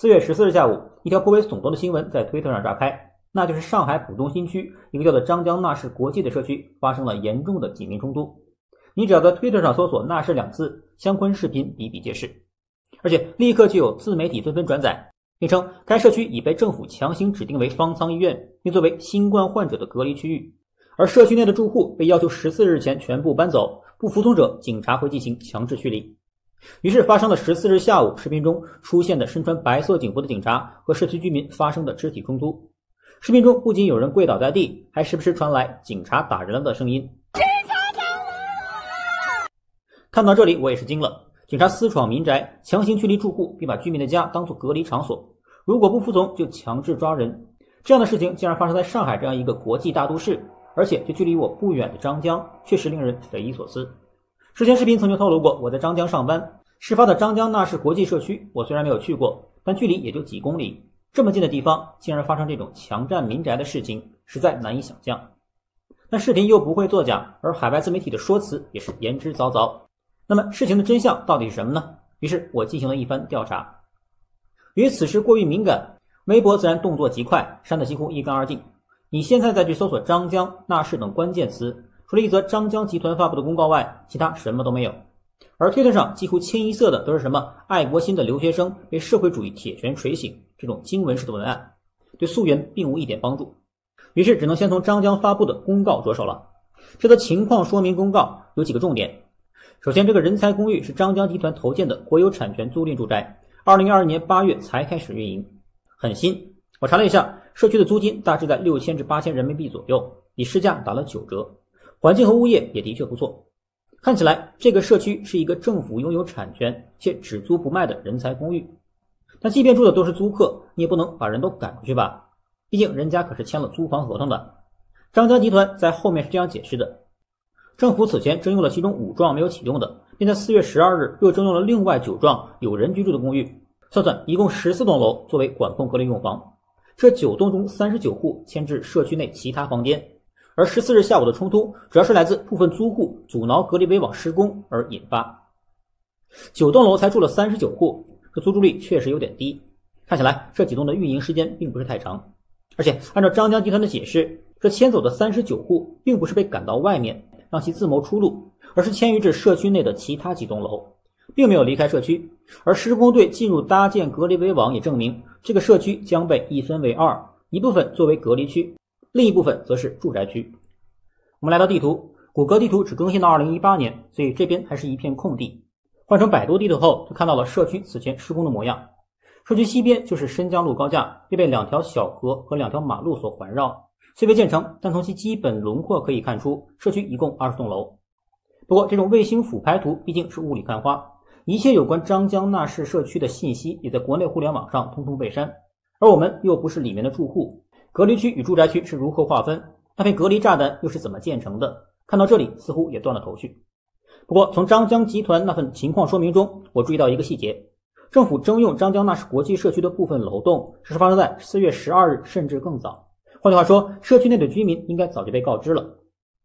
4月14日下午，一条颇为耸动的新闻在推特上炸开，那就是上海浦东新区一个叫做张江纳市国际的社区发生了严重的警民冲突。你只要在推特上搜索纳市2字，相关视频比比皆是，而且立刻就有自媒体纷纷转载，并称该社区已被政府强行指定为方舱医院，并作为新冠患者的隔离区域，而社区内的住户被要求14日前全部搬走，不服从者警察会进行强制驱离。于是发生了14日下午视频中出现的身穿白色警服的警察和社区居民发生的肢体冲突。视频中不仅有人跪倒在地，还时不时传来警察打人了的声音。看到这里我也是惊了，警察私闯民宅，强行驱离住户，并把居民的家当作隔离场所，如果不服从就强制抓人。这样的事情竟然发生在上海这样一个国际大都市，而且就距离我不远的张江，确实令人匪夷所思。之前视频曾经透露过我在张江上班，事发的张江纳市国际社区我虽然没有去过，但距离也就几公里，这么近的地方竟然发生这种强占民宅的事情，实在难以想象。但视频又不会作假，而海外自媒体的说辞也是言之凿凿。那么事情的真相到底是什么呢？于是我进行了一番调查。由于此事过于敏感，微博自然动作极快，删得几乎一干二净。你现在再去搜索张江、纳市等关键词，除了一则张江集团发布的公告外，其他什么都没有。而推特上几乎清一色的都是什么爱国心的留学生被社会主义铁拳锤醒这种经文式的文案，对溯源并无一点帮助。于是只能先从张江发布的公告着手了。这则情况说明公告有几个重点。首先，这个人才公寓是张江集团投建的国有产权租赁住宅，2022年8月才开始运营，很新。我查了一下，社区的租金大致在6000至8000人民币左右，比市价打了9折。环境和物业也的确不错，看起来这个社区是一个政府拥有产权且只租不卖的人才公寓。但即便住的都是租客，你也不能把人都赶出去吧，毕竟人家可是签了租房合同的。张江集团在后面是这样解释的：政府此前征用了其中5幢没有启用的，并在4月12日又征用了另外9幢有人居住的公寓，算算一共14栋楼作为管控隔离用房。这9栋中39户迁至社区内其他房间。而14日下午的冲突主要是来自部分租户阻挠隔离围网施工而引发。9栋楼才住了39户，这租住率确实有点低，看起来这几栋的运营时间并不是太长。而且按照张江集团的解释，这迁走的39户并不是被赶到外面让其自谋出路，而是迁移至社区内的其他几栋楼，并没有离开社区。而施工队进入搭建隔离围网也证明这个社区将被一分为2，一部分作为隔离区，另一部分则是住宅区。我们来到地图，谷歌地图只更新到2018年，所以这边还是一片空地。换成百度地图后，就看到了社区此前施工的模样。社区西边就是申江路高架，并被2条小河和2条马路所环绕，虽未建成，但从其基本轮廓可以看出，社区一共20栋楼。不过这种卫星俯拍图毕竟是雾里看花，一切有关张江纳市社区的信息也在国内互联网上通通被删，而我们又不是里面的住户，隔离区与住宅区是如何划分？那片隔离炸弹又是怎么建成的？看到这里似乎也断了头绪。不过从张江集团那份情况说明中，我注意到一个细节，政府征用张江纳市国际社区的部分楼栋是发生在4月12日甚至更早。换句话说，社区内的居民应该早就被告知了。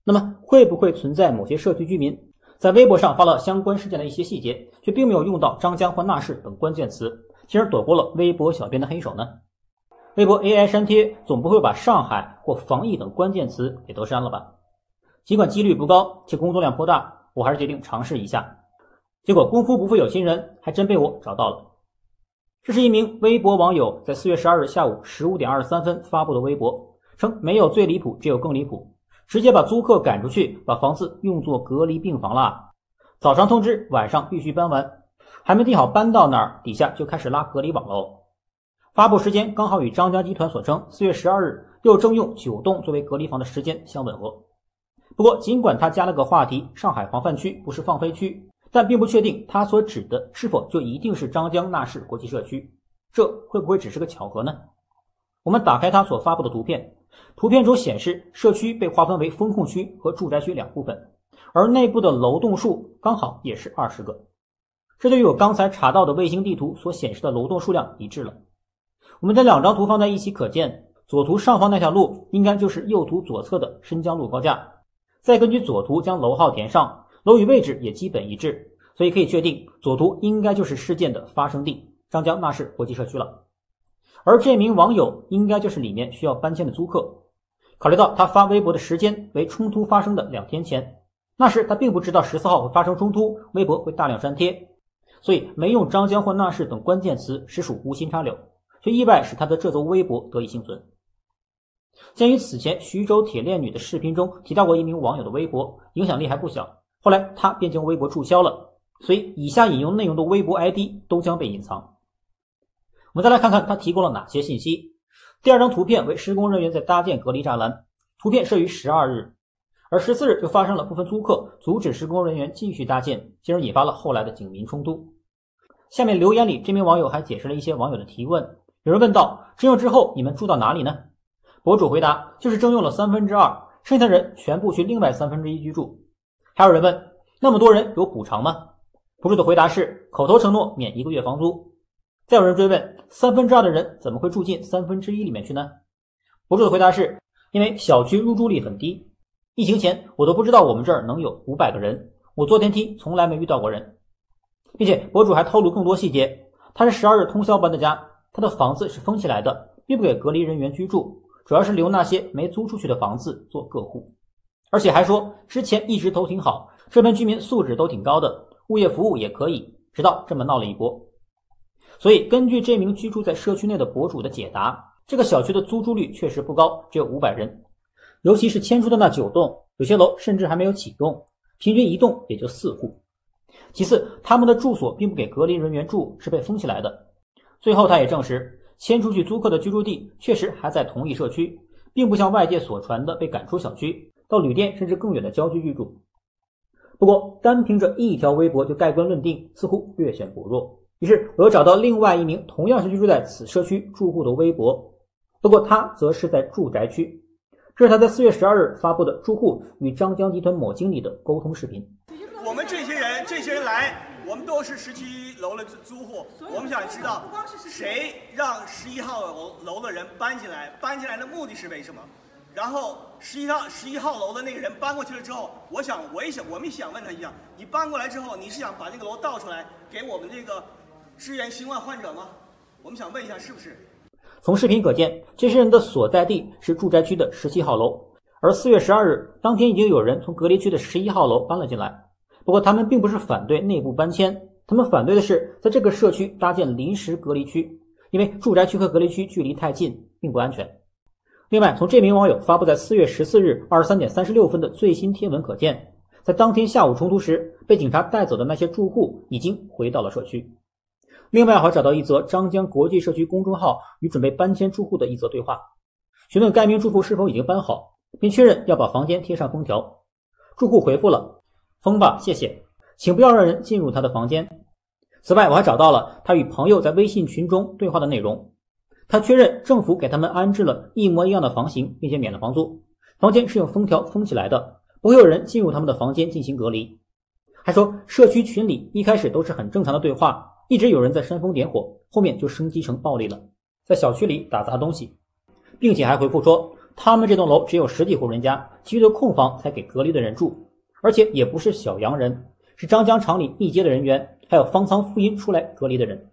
那么会不会存在某些社区居民在微博上发了相关事件的一些细节，却并没有用到张江或纳市等关键词，进而躲过了微博小编的黑手呢？微博 AI 删帖总不会把上海或防疫等关键词也都删了吧？尽管几率不高且工作量颇大，我还是决定尝试一下。结果功夫不负有心人，还真被我找到了。这是一名微博网友在4月12日下午15点23分发布的微博，称没有最离谱，只有更离谱，直接把租客赶出去，把房子用作隔离病房啦。早上通知晚上必须搬完，还没地好搬到哪儿，底下就开始拉隔离网喽。发布时间刚好与张江集团所称4月12日又征用9栋作为隔离房的时间相吻合。不过尽管他加了个话题上海防范区不是放飞区，但并不确定他所指的是否就一定是张江纳市国际社区，这会不会只是个巧合呢？我们打开他所发布的图片，图片中显示社区被划分为风控区和住宅区2部分，而内部的楼栋数刚好也是20个，这就与我刚才查到的卫星地图所显示的楼栋数量一致了。我们将2张图放在一起，可见左图上方那条路应该就是右图左侧的申江路高架，再根据左图将楼号填上，楼宇位置也基本一致，所以可以确定左图应该就是事件的发生地张江纳市国际社区了。而这名网友应该就是里面需要搬迁的租客。考虑到他发微博的时间为冲突发生的2天前，那时他并不知道14号会发生冲突，微博会大量删帖，所以没用张江或那氏等关键词实属无心插柳，却意外使他的这则微博得以幸存。鉴于此前徐州铁链女的视频中提到过一名网友的微博，影响力还不小，后来他便将微博注销了，所以以下引用内容的微博 ID 都将被隐藏。我们再来看看他提供了哪些信息。第2张图片为施工人员在搭建隔离栅栏，图片摄于12日，而14日就发生了部分租客阻止施工人员继续搭建，进而引发了后来的警民冲突。下面留言里，这名网友还解释了一些网友的提问。有人问道：征用之后你们住到哪里呢？博主回答：就是征用了2/3，剩下的人全部去另外1/3居住。还有人问：那么多人有补偿吗？博主的回答是：口头承诺免1个月房租。再有人追问：2/3的人怎么会住进1/3里面去呢？博主的回答是：因为小区入住率很低，疫情前我都不知道我们这儿能有500个人，我坐电梯从来没遇到过人。并且博主还透露更多细节，他是12日通宵搬的家，他的房子是封起来的，并不给隔离人员居住，主要是留那些没租出去的房子做个户。而且还说之前一直都挺好，这边居民素质都挺高的，物业服务也可以，直到这么闹了一波。所以根据这名居住在社区内的博主的解答，这个小区的租住率确实不高，只有500人，尤其是迁出的那9栋，有些楼甚至还没有启动，平均一栋也就4户。其次，他们的住所并不给隔离人员住，是被封起来的。最后他也证实，迁出去租客的居住地确实还在同一社区，并不像外界所传的被赶出小区，到旅店甚至更远的郊区居住。不过单凭着一条微博就盖棺论定，似乎略显薄弱。于是我又找到另外一名同样是居住在此社区住户的微博，不过他则是在住宅区。这是他在4月12日发布的住户与张江集团某经理的沟通视频。我们这些人来，我们都是17楼的租户，我们想知道谁让11号楼的人搬进来的目的是为什么？然后11号楼的那个人搬过去了之后，我们也想问他一样，你搬过来之后，你是想把那个楼倒出来给我们这个支援新冠患者吗？我们想问一下，是不是？从视频可见，这些人的所在地是住宅区的17号楼，而4月12日当天已经有人从隔离区的11号楼搬了进来。不过他们并不是反对内部搬迁，他们反对的是在这个社区搭建临时隔离区，因为住宅区和隔离区距离太近，并不安全。另外，从这名网友发布在4月14日23点36分的最新贴文可见，在当天下午冲突时被警察带走的那些住户已经回到了社区。另外还找到一则张江国际社区公众号与准备搬迁住户的一则对话，询问该名住户是否已经搬好，并确认要把房间贴上封条。住户回复了：封吧，谢谢，请不要让人进入他的房间。此外，我还找到了他与朋友在微信群中对话的内容。他确认政府给他们安置了一模一样的房型，并且免了房租，房间是用封条封起来的，不会有人进入他们的房间进行隔离。还说社区群里一开始都是很正常的对话，一直有人在煽风点火，后面就升级成暴力了，在小区里打砸东西，并且还回复说他们这栋楼只有10几户人家，其余的空房才给隔离的人住，而且也不是小洋人，是张江厂里一阶的人员，还有方舱复阴出来隔离的人，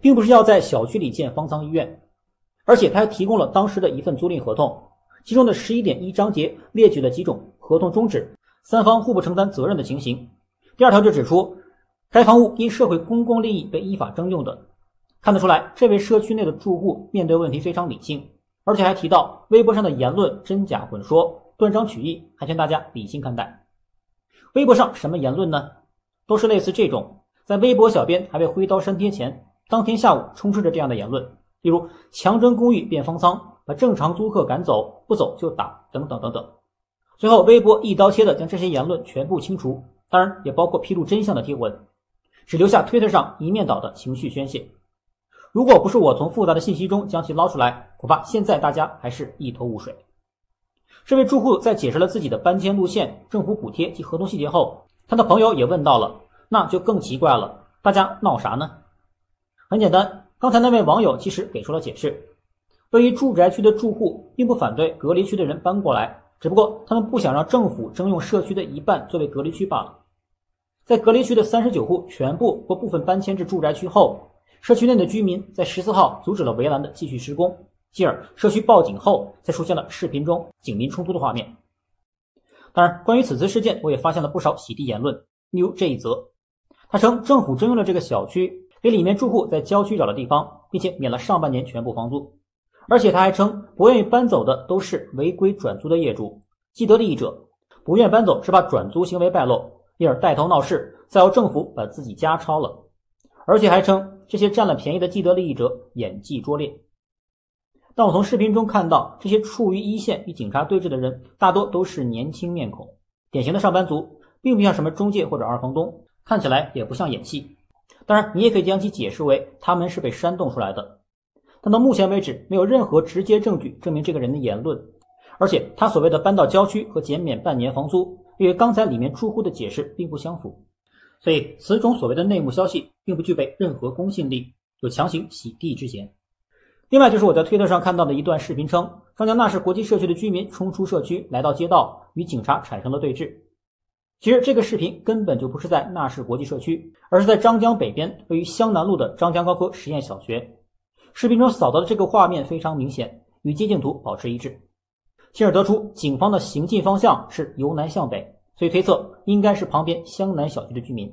并不是要在小区里建方舱医院。而且他还提供了当时的一份租赁合同，其中的11.1章节列举了几种合同终止、三方互不承担责任的情形。第2条就指出该房屋因社会公共利益被依法征用的。看得出来，这位社区内的住户面对问题非常理性，而且还提到微博上的言论真假混说，断章取义，还劝大家理性看待。微博上什么言论呢？都是类似这种，在微博小编还未挥刀删帖前，当天下午充斥着这样的言论，例如强征公寓变方舱，把正常租客赶走，不走就打，等等等等。最后微博一刀切的将这些言论全部清除，当然也包括披露真相的贴文，只留下推特上一面倒的情绪宣泄。如果不是我从复杂的信息中将其捞出来，恐怕现在大家还是一头雾水。这位住户在解释了自己的搬迁路线、政府补贴及合同细节后，他的朋友也问到了，那就更奇怪了，大家闹啥呢？很简单，刚才那位网友其实给出了解释，位于住宅区的住户并不反对隔离区的人搬过来，只不过他们不想让政府征用社区的一半作为隔离区罢了。在隔离区的39户全部或部分搬迁至住宅区后，社区内的居民在14号阻止了围栏的继续施工，继而社区报警后，才出现了视频中警民冲突的画面。当然，关于此次事件，我也发现了不少洗地言论，例如这一则，他称政府征用了这个小区，给里面住户在郊区找了地方，并且免了上半年全部房租。而且他还称，不愿意搬走的都是违规转租的业主，既得利益者不愿搬走是怕转租行为败露，因而带头闹事，再由政府把自己家抄了。而且还称这些占了便宜的既得利益者演技拙劣。但我从视频中看到，这些处于一线与警察对峙的人大多都是年轻面孔，典型的上班族，并不像什么中介或者二房东，看起来也不像演戏。当然，你也可以将其解释为他们是被煽动出来的。但到目前为止，没有任何直接证据证明这个人的言论，而且他所谓的搬到郊区和减免半年房租，与刚才里面住户的解释并不相符。所以此种所谓的内幕消息并不具备任何公信力，有强行洗地之嫌。另外就是我在推特上看到的一段视频称，张江纳市国际社区的居民冲出社区，来到街道，与警察产生了对峙。其实这个视频根本就不是在纳市国际社区，而是在张江北边位于湘南路的张江高科实验小学。视频中扫到的这个画面非常明显，与街景图保持一致，进而得出警方的行进方向是由南向北，所以推测应该是旁边湘南小区的居民。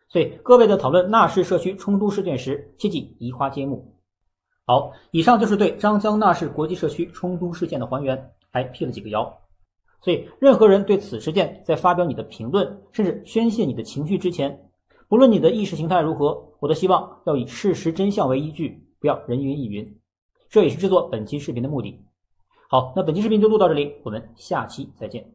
所以各位在讨论纳市社区冲突事件时，切忌移花接木。好，以上就是对张江纳市国际社区冲突事件的还原，还辟了几个谣。所以任何人对此事件在发表你的评论，甚至宣泄你的情绪之前，不论你的意识形态如何，我都希望要以事实真相为依据，不要人云亦云。这也是制作本期视频的目的。好，那本期视频就录到这里，我们下期再见。